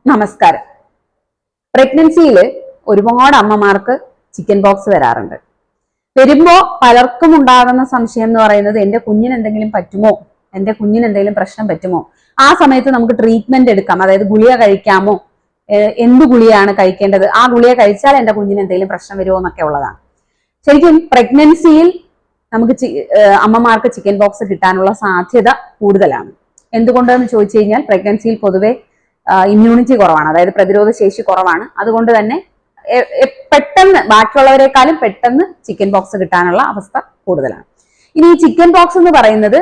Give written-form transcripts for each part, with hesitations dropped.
നമസ്കാരം. പ്രഗ്നൻസിയിൽ ഒരുപാട് അമ്മമാർക്ക് ചിക്കൻ ബോക്സ് വരാറുണ്ട്. വരുമ്പോൾ പലർക്കും ഉണ്ടാകുന്ന സംശയം എന്ന് പറയുന്നത് എന്റെ കുഞ്ഞിന് എന്തെങ്കിലും പറ്റുമോ, എന്റെ കുഞ്ഞിന് എന്തെങ്കിലും പ്രശ്നം പറ്റുമോ, ആ സമയത്ത് നമുക്ക് ട്രീറ്റ്മെന്റ് എടുക്കാം, അതായത് ഗുളിക കഴിക്കാമോ, എന്ത് ഗുളികയാണ് കഴിക്കേണ്ടത്, ആ ഗുളിക കഴിച്ചാൽ എന്റെ കുഞ്ഞിന് എന്തെങ്കിലും പ്രശ്നം വരുമോ എന്നൊക്കെ ഉള്ളതാണ്. ശരിക്കും പ്രഗ്നൻസിയിൽ നമുക്ക് അമ്മമാർക്ക് ചിക്കൻ ബോക്സ് കിട്ടാനുള്ള സാധ്യത കൂടുതലാണ്. എന്തുകൊണ്ടെന്ന് ചോദിച്ചു കഴിഞ്ഞാൽ പ്രഗ്നൻസിയിൽ പൊതുവെ ഇമ്മ്യൂണിറ്റി കുറവാണ്, അതായത് പ്രതിരോധ ശേഷി കുറവാണ്. അതുകൊണ്ട് തന്നെ പെട്ടെന്ന് ബാക്കിയുള്ളവരെക്കാളും പെട്ടെന്ന് ചിക്കൻ ബോക്സ് കിട്ടാനുള്ള അവസ്ഥ കൂടുതലാണ്. ഇനി ഈ ചിക്കൻ ബോക്സ് എന്ന് പറയുന്നത്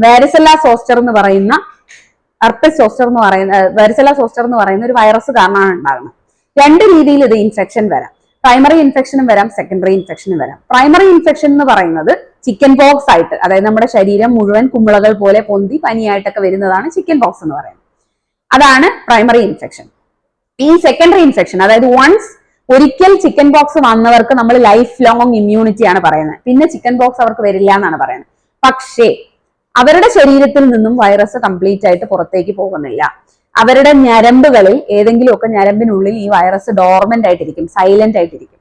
വാരിസെല്ല സോസ്റ്റർ എന്ന് പറയുന്ന വാരിസെല്ല സോസ്റ്റർ എന്ന് പറയുന്ന ഒരു വൈറസ് കാരണമാണ് ഉണ്ടാകുന്നത്. രണ്ട് രീതിയിൽ ഇത് ഇൻഫെക്ഷൻ വരാം. പ്രൈമറി ഇൻഫെക്ഷനും വരാം, സെക്കൻഡറി ഇൻഫെക്ഷനും വരാം. പ്രൈമറി ഇൻഫെക്ഷൻ എന്ന് പറയുന്നത് ചിക്കൻ ബോക്സ് ആയിട്ട്, അതായത് നമ്മുടെ ശരീരം മുഴുവൻ കുമിളകൾ പോലെ പൊന്തി പനിയായിട്ടൊക്കെ വരുന്നതാണ് ചിക്കൻ ബോക്സ് എന്ന് പറയുന്നത്. അതാണ് പ്രൈമറി ഇൻഫെക്ഷൻ. ഈ സെക്കൻഡറി ഇൻഫെക്ഷൻ, അതായത് ഒരിക്കൽ ചിക്കൻ ബോക്സ് വന്നവർക്ക് നമ്മൾ ലൈഫ് ലോങ് ഇമ്മ്യൂണിറ്റി ആണ് പറയുന്നത്. പിന്നെ ചിക്കൻ ബോക്സ് അവർക്ക് വരില്ല എന്നാണ് പറയുന്നത്. പക്ഷേ അവരുടെ ശരീരത്തിൽ നിന്നും വൈറസ് കംപ്ലീറ്റ് ആയിട്ട് പുറത്തേക്ക് പോകുന്നില്ല. അവരുടെ ഞരമ്പുകളിൽ ഏതെങ്കിലുമൊക്കെ ഞരമ്പിനുള്ളിൽ ഈ വൈറസ് ഡോർമെന്റ് ആയിട്ടിരിക്കും, സൈലന്റ് ആയിട്ടിരിക്കും.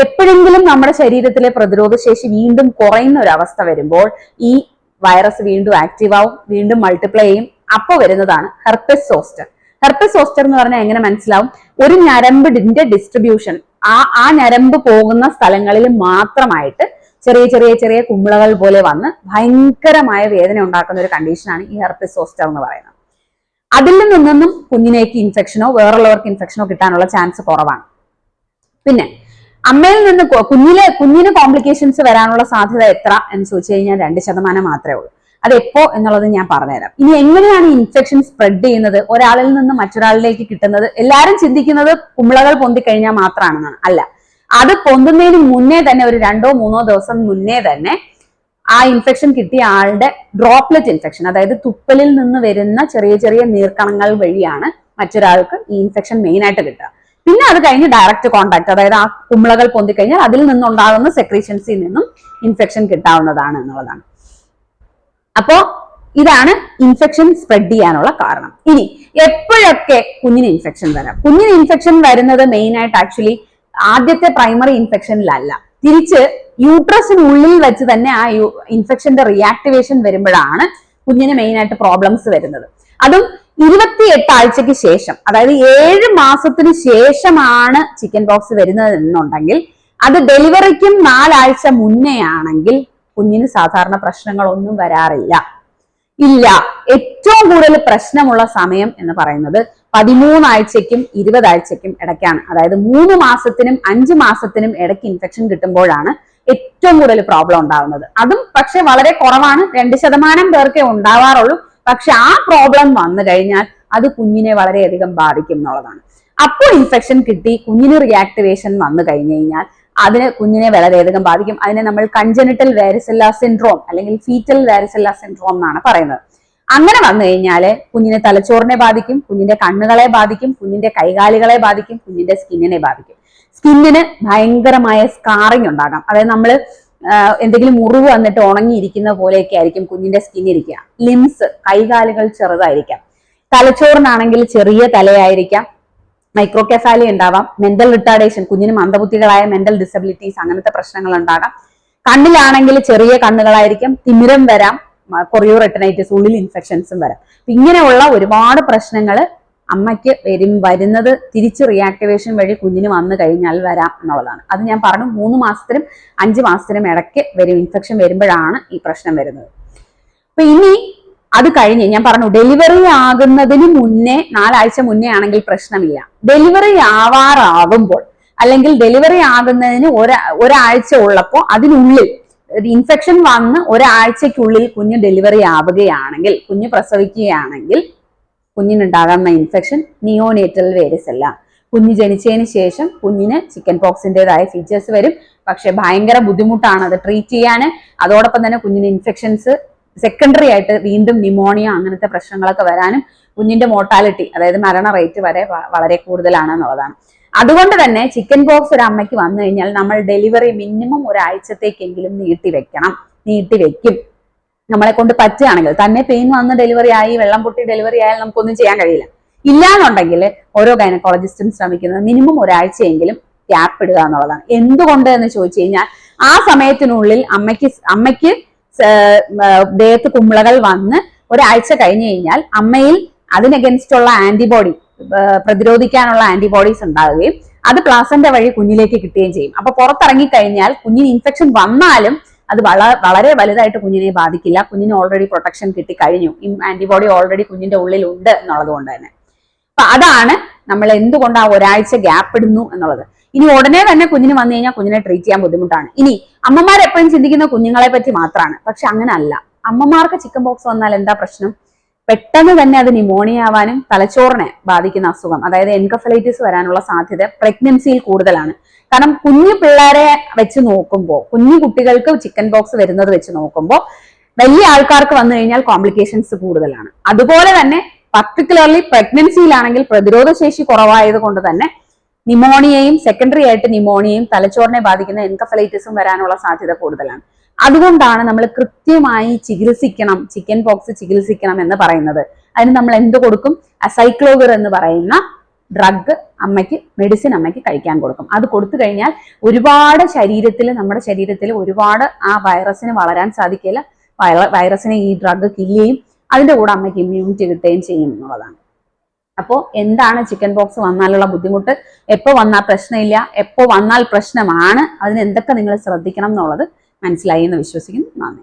എപ്പോഴെങ്കിലും നമ്മുടെ ശരീരത്തിലെ പ്രതിരോധ ശേഷി വീണ്ടും കുറയുന്ന ഒരു അവസ്ഥ വരുമ്പോൾ ഈ വൈറസ് വീണ്ടും ആക്റ്റീവ് ആവും, വീണ്ടും മൾട്ടിപ്ലൈ ചെയ്യും. അപ്പൊ വരുന്നതാണ് ഹെർപെസ് സോസ്റ്റർ. ഹെർപെസ് സോസ്റ്റർ എന്ന് പറഞ്ഞാൽ എങ്ങനെ മനസ്സിലാവും? ഒരു ഞരമ്പിന്റെ ഡിസ്ട്രിബ്യൂഷൻ, ആ ഞരമ്പ് പോകുന്ന സ്ഥലങ്ങളിൽ മാത്രമായിട്ട് ചെറിയ ചെറിയ ചെറിയ കുമിളകൾ പോലെ വന്ന് ഭയങ്കരമായ വേദന ഉണ്ടാക്കുന്ന ഒരു കണ്ടീഷനാണ് ഈ ഹെർപെസ് സോസ്റ്റർ എന്ന് പറയുന്നത്. അതിൽ നിന്നൊന്നും കുഞ്ഞിനേക്ക് ഇൻഫെക്ഷനോ വേറുള്ളവർക്ക് ഇൻഫെക്ഷനോ കിട്ടാനുള്ള ചാൻസ് കുറവാണ്. പിന്നെ അമ്മയിൽ നിന്ന് കുഞ്ഞിന് കോംപ്ലിക്കേഷൻസ് വരാനുള്ള സാധ്യത എത്ര എന്ന് ചോദിച്ചു കഴിഞ്ഞാൽ 2% മാത്രമേ ഉള്ളൂ. അത് എപ്പോ എന്നുള്ളത് ഞാൻ പറഞ്ഞുതരാം. ഇനി എങ്ങനെയാണ് ഇൻഫെക്ഷൻ സ്പ്രെഡ് ചെയ്യുന്നത്, ഒരാളിൽ നിന്ന് മറ്റൊരാളിലേക്ക് കിട്ടുന്നത്? എല്ലാവരും ചിന്തിക്കുന്നത് കുമിളകൾ പൊന്തിക്കഴിഞ്ഞാൽ മാത്രമാണെന്നാണ്. അല്ല, അത് പൊന്തുന്നതിന് മുന്നേ തന്നെ, ഒരു 2-3 ദിവസം മുന്നേ തന്നെ ആ ഇൻഫെക്ഷൻ കിട്ടിയ ആളുടെ ഡ്രോപ്ലെറ്റ് ഇൻഫെക്ഷൻ, അതായത് തുപ്പലിൽ നിന്ന് വരുന്ന ചെറിയ ചെറിയ നീർക്കണങ്ങൾ വഴിയാണ് മറ്റൊരാൾക്ക് ഈ ഇൻഫെക്ഷൻ മെയിൻ ആയിട്ട് കിട്ടുക. പിന്നെ അത് കഴിഞ്ഞ് ഡയറക്റ്റ് കോണ്ടാക്ട്, അതായത് ആ കുമിളകൾ പൊന്തിക്കഴിഞ്ഞാൽ അതിൽ നിന്നുണ്ടാകുന്ന സെക്രീഷൻസിൽ നിന്നും ഇൻഫെക്ഷൻ കിട്ടാവുന്നതാണ് എന്നുള്ളതാണ്. അപ്പോ ഇതാണ് ഇൻഫെക്ഷൻ സ്പ്രെഡ് ചെയ്യാനുള്ള കാരണം. ഇനി എപ്പോഴൊക്കെ കുഞ്ഞിന് ഇൻഫെക്ഷൻ വരാം? കുഞ്ഞിന് ഇൻഫെക്ഷൻ വരുന്നത് മെയിൻ ആയിട്ട് ആക്ച്വലി ആദ്യത്തെ പ്രൈമറി ഇൻഫെക്ഷനിലല്ല, തിരിച്ച് യൂട്രസിനുള്ളിൽ വെച്ച് തന്നെ ആ ഇൻഫെക്ഷന്റെ റിയാക്ടിവേഷൻ വരുമ്പോഴാണ് കുഞ്ഞിന് മെയിൻ ആയിട്ട് പ്രോബ്ലംസ് വരുന്നത്. അതും 28 ആഴ്ചയ്ക്ക് ശേഷം, അതായത് 7 മാസത്തിന് ശേഷമാണ് ചിക്കൻ ബോക്സ് വരുന്നത് എന്നുണ്ടെങ്കിൽ, അത് ഡെലിവറിക്കും 4 ആഴ്ച മുന്നേ ആണെങ്കിൽ കുഞ്ഞിന് സാധാരണ പ്രശ്നങ്ങളൊന്നും വരാറില്ല. ഏറ്റവും കൂടുതൽ പ്രശ്നമുള്ള സമയം എന്ന് പറയുന്നത് 13 ആഴ്ചയ്ക്കും 20 ആഴ്ചയ്ക്കും ഇടയ്ക്കാണ്. അതായത് 3 മാസത്തിനും 5 മാസത്തിനും ഇടയ്ക്ക് ഇൻഫെക്ഷൻ കിട്ടുമ്പോഴാണ് ഏറ്റവും കൂടുതൽ പ്രോബ്ലം ഉണ്ടാവുന്നത്. അതും പക്ഷെ വളരെ കുറവാണ്, 2% പേർക്കേ ഉണ്ടാവാറുള്ളൂ. പക്ഷെ ആ പ്രോബ്ലം വന്നു കഴിഞ്ഞാൽ അത് കുഞ്ഞിനെ വളരെയധികം ബാധിക്കും എന്നുള്ളതാണ്. അപ്പോൾ ഇൻഫെക്ഷൻ കിട്ടി കുഞ്ഞിന് റിയാക്ടിവേഷൻ വന്നു കഴിഞ്ഞു കഴിഞ്ഞാൽ അതിന് കുഞ്ഞിനെ വളരെയധികം ബാധിക്കും. അതിനെ നമ്മൾ കൺജനിറ്റൽ വാരിസെല്ല സിൻഡ്രോം അല്ലെങ്കിൽ ഫീറ്റൽ വാരിസെല്ല സിൻഡ്രോം എന്നാണ് പറയുന്നത്. അങ്ങനെ വന്നു കഴിഞ്ഞാല് കുഞ്ഞിന്റെ തലച്ചോറിനെ ബാധിക്കും, കുഞ്ഞിന്റെ കണ്ണുകളെ ബാധിക്കും, കുഞ്ഞിന്റെ കൈകാലുകളെ ബാധിക്കും, കുഞ്ഞിന്റെ സ്കിന്നിനെ ബാധിക്കും. സ്കിന്നിന് ഭയങ്കരമായ സ്കാറിങ് ഉണ്ടാകാം. അതായത് നമ്മൾ എന്തെങ്കിലും മുറിവ് വന്നിട്ട് ഉണങ്ങിയിരിക്കുന്ന പോലെയൊക്കെ ആയിരിക്കും കുഞ്ഞിന്റെ സ്കിൻ ഇരിക്കുക. ലിംസ്, കൈകാലുകൾ ചെറുതായിരിക്കാം. തലച്ചോറിനാണെങ്കിൽ ചെറിയ തലയായിരിക്കാം. മൈക്രോകെഫാലി ഉണ്ടാവാം. മെന്റൽ റിട്ടാർഡേഷൻ, കുഞ്ഞിന് മന്ദബുദ്ധികളായ മെന്റൽ ഡിസബിലിറ്റീസ്, അങ്ങനത്തെ പ്രശ്നങ്ങൾ ഉണ്ടാകാം. കണ്ണിലാണെങ്കിൽ ചെറിയ കണ്ണുകളായിരിക്കും. തിമിരം വരാം, കൊറിയോ റെറ്റിനൈറ്റിസ്, ഉള്ളിൽ ഇൻഫെക്ഷൻസും വരാം. ഇങ്ങനെയുള്ള ഒരുപാട് പ്രശ്നങ്ങൾ അമ്മയ്ക്ക് വരുന്നത് തിരിച്ച് റിയാക്ടിവേഷൻ വഴി കുഞ്ഞിന് വന്നു കഴിഞ്ഞാൽ വരാം എന്നുള്ളതാണ്. അത് ഞാൻ പറഞ്ഞു, 3 മാസത്തിനും 5 മാസത്തിനും ഇടയ്ക്ക് ഇൻഫെക്ഷൻ വരുമ്പോഴാണ് ഈ പ്രശ്നം വരുന്നത്. അപ്പൊ ഇനി അത് കഴിഞ്ഞ് ഞാൻ പറഞ്ഞു, ഡെലിവറി ആകുന്നതിന് മുന്നേ 4 ആഴ്ച മുന്നേ ആണെങ്കിൽ പ്രശ്നമില്ല. ഡെലിവറി ആവാറാകുമ്പോൾ അല്ലെങ്കിൽ ഡെലിവറി ആകുന്നതിന് ഒരാഴ്ച ഉള്ളപ്പോൾ അതിനുള്ളിൽ ഇൻഫെക്ഷൻ വന്ന് ഒരാഴ്ചക്കുള്ളിൽ കുഞ്ഞ് ഡെലിവറി ആവുകയാണെങ്കിൽ, കുഞ്ഞ് പ്രസവിക്കുകയാണെങ്കിൽ കുഞ്ഞിനുണ്ടാകുന്ന ഇൻഫെക്ഷൻ നിയോനേറ്റൽ വേരിസെല്ല. കുഞ്ഞ് ജനിച്ചതിന് ശേഷം കുഞ്ഞിന് ചിക്കൻ പോക്സിൻ്റെതായ ഫീച്ചേഴ്സ് വരും. പക്ഷെ ഭയങ്കര ബുദ്ധിമുട്ടാണ് അത് ട്രീറ്റ് ചെയ്യാൻ. അതോടൊപ്പം തന്നെ കുഞ്ഞിന് ഇൻഫെക്ഷൻസ് സെക്കൻഡറി ആയിട്ട് വീണ്ടും ന്യൂമോണിയ അങ്ങനത്തെ പ്രശ്നങ്ങളൊക്കെ വരാനും കുഞ്ഞിന്റെ മോർട്ടാലിറ്റി, അതായത് മരണ റേറ്റ് വരെ വളരെ കൂടുതലാണ് എന്നുള്ളതാണ്. അതുകൊണ്ട് തന്നെ ചിക്കൻ പോക്സ് ഒരു അമ്മയ്ക്ക് വന്നു കഴിഞ്ഞാൽ നമ്മൾ ഡെലിവറി മിനിമം ഒരാഴ്ചത്തേക്കെങ്കിലും നീട്ടിവെക്കും. നമ്മളെ കൊണ്ട് പറ്റുകയാണെങ്കിൽ. തന്നെ പെയിൻ വന്ന് ഡെലിവറി ആയി, വെള്ളം പൊട്ടി ഡെലിവറി ആയാൽ നമുക്കൊന്നും ചെയ്യാൻ കഴിയില്ല. ഇല്ലാന്നുണ്ടെങ്കിൽ ഓരോ ഗൈനക്കോളജിസ്റ്റും ശ്രമിക്കുന്നത് മിനിമം ഒരാഴ്ചയെങ്കിലും ഗ്യാപ്പ് ഇടുക എന്നുള്ളതാണ്. എന്തുകൊണ്ട് എന്ന് ചോദിച്ചു കഴിഞ്ഞാൽ ആ സമയത്തിനുള്ളിൽ അമ്മയ്ക്ക് ദേഹത്ത് കുമിളകൾ വന്ന് ഒരാഴ്ച കഴിഞ്ഞു കഴിഞ്ഞാൽ അമ്മയിൽ അതിനഗൻസ്റ്റ് ഉള്ള ആന്റിബോഡി, പ്രതിരോധിക്കാനുള്ള ആന്റിബോഡീസ് ഉണ്ടാവുകയും അത് പ്ലാസന്റ വഴി കുഞ്ഞിലേക്ക് കിട്ടുകയും ചെയ്യും. അപ്പൊ പുറത്തിറങ്ങി കഴിഞ്ഞാൽ കുഞ്ഞിന് ഇൻഫെക്ഷൻ വന്നാലും അത് വളരെ വലുതായിട്ട് കുഞ്ഞിനെ ബാധിക്കില്ല. കുഞ്ഞിന് ഓൾറെഡി പ്രൊട്ടക്ഷൻ കിട്ടിക്കഴിഞ്ഞു, ആന്റിബോഡി ഓൾറെഡി കുഞ്ഞിന്റെ ഉള്ളിൽ ഉണ്ട് എന്നുള്ളത് കൊണ്ട് തന്നെ. അപ്പൊ അതാണ് നമ്മൾ എന്തുകൊണ്ട് ആ ഒരാഴ്ച ഗ്യാപ്പ് ഇടുന്നു എന്നുള്ളത്. ഇനി ഉടനെ തന്നെ കുഞ്ഞിന് വന്നു കഴിഞ്ഞാൽ കുഞ്ഞിനെ ട്രീറ്റ് ചെയ്യാൻ ബുദ്ധിമുട്ടാണ്. ഇനി അമ്മമാർ എപ്പോഴും ചിന്തിക്കുന്ന കുഞ്ഞുങ്ങളെ പറ്റി മാത്രമാണ്. പക്ഷെ അങ്ങനെ അല്ല. അമ്മമാർക്ക് ചിക്കൻ പോക്സ് വന്നാൽ എന്താ പ്രശ്നം? പെട്ടെന്ന് തന്നെ അത് ന്യൂമോണിയ ആവാനും തലച്ചോറിനെ ബാധിക്കുന്ന അസുഖം, അതായത് എൻകഫലൈറ്റിസ് വരാനുള്ള സാധ്യത പ്രഗ്നൻസിയിൽ കൂടുതലാണ്. കാരണം കുഞ്ഞു പിള്ളേരെ വെച്ച് നോക്കുമ്പോൾ, കുഞ്ഞു കുട്ടികൾക്ക് ചിക്കൻ പോക്സ് വരുന്നത് വെച്ച് നോക്കുമ്പോൾ വലിയ ആൾക്കാർക്ക് വന്നു കഴിഞ്ഞാൽ കോംപ്ലിക്കേഷൻസ് കൂടുതലാണ്. അതുപോലെ തന്നെ പർട്ടിക്കുലർലി പ്രഗ്നൻസിയിലാണെങ്കിൽ പ്രതിരോധ ശേഷി കുറവായത് കൊണ്ട് തന്നെ ന്യൂമോണിയയും സെക്കൻഡറി ആയിട്ട് ന്യൂമോണിയയും തലച്ചോറിനെ ബാധിക്കുന്ന എൻകഫലൈറ്റിസും വരാനുള്ള സാധ്യത കൂടുതലാണ്. അതുകൊണ്ടാണ് നമ്മൾ കൃത്യമായി ചികിത്സിക്കണം, ചിക്കൻ പോക്സ് ചികിത്സിക്കണം എന്ന് പറയുന്നത്. അതിന് നമ്മൾ എന്ത് കൊടുക്കും? അസൈക്ലോവിർ എന്ന് പറയുന്ന ഡ്രഗ് മെഡിസിൻ അമ്മയ്ക്ക് കഴിക്കാൻ കൊടുക്കും. അത് കൊടുത്തു കഴിഞ്ഞാൽ ഒരുപാട് നമ്മുടെ ശരീരത്തിൽ ഒരുപാട് ആ വൈറസിന് വളരാൻ സാധിക്കില്ല. വൈറസിനെ ഈ ഡ്രഗ് കില്ല് ചെയ്യും. അതിന്റെ കൂടെ അമ്മയ്ക്ക് ഇമ്മ്യൂണിറ്റി കിട്ടുകയും ചെയ്യും എന്നുള്ളതാണ്. അപ്പോൾ എന്താണ് ചിക്കൻ പോക്സ് വന്നാലുള്ള ബുദ്ധിമുട്ട്? എപ്പോൾ വന്നാൽ പ്രശ്നമില്ല, എപ്പോൾ വന്നാൽ പ്രശ്നമാണ്, അതിന് എന്തൊക്കെ നിങ്ങൾ ശ്രദ്ധിക്കണം എന്നുള്ളത് മനസ്സിലായി എന്ന് വിശ്വസിക്കുന്നു. നന്ദി.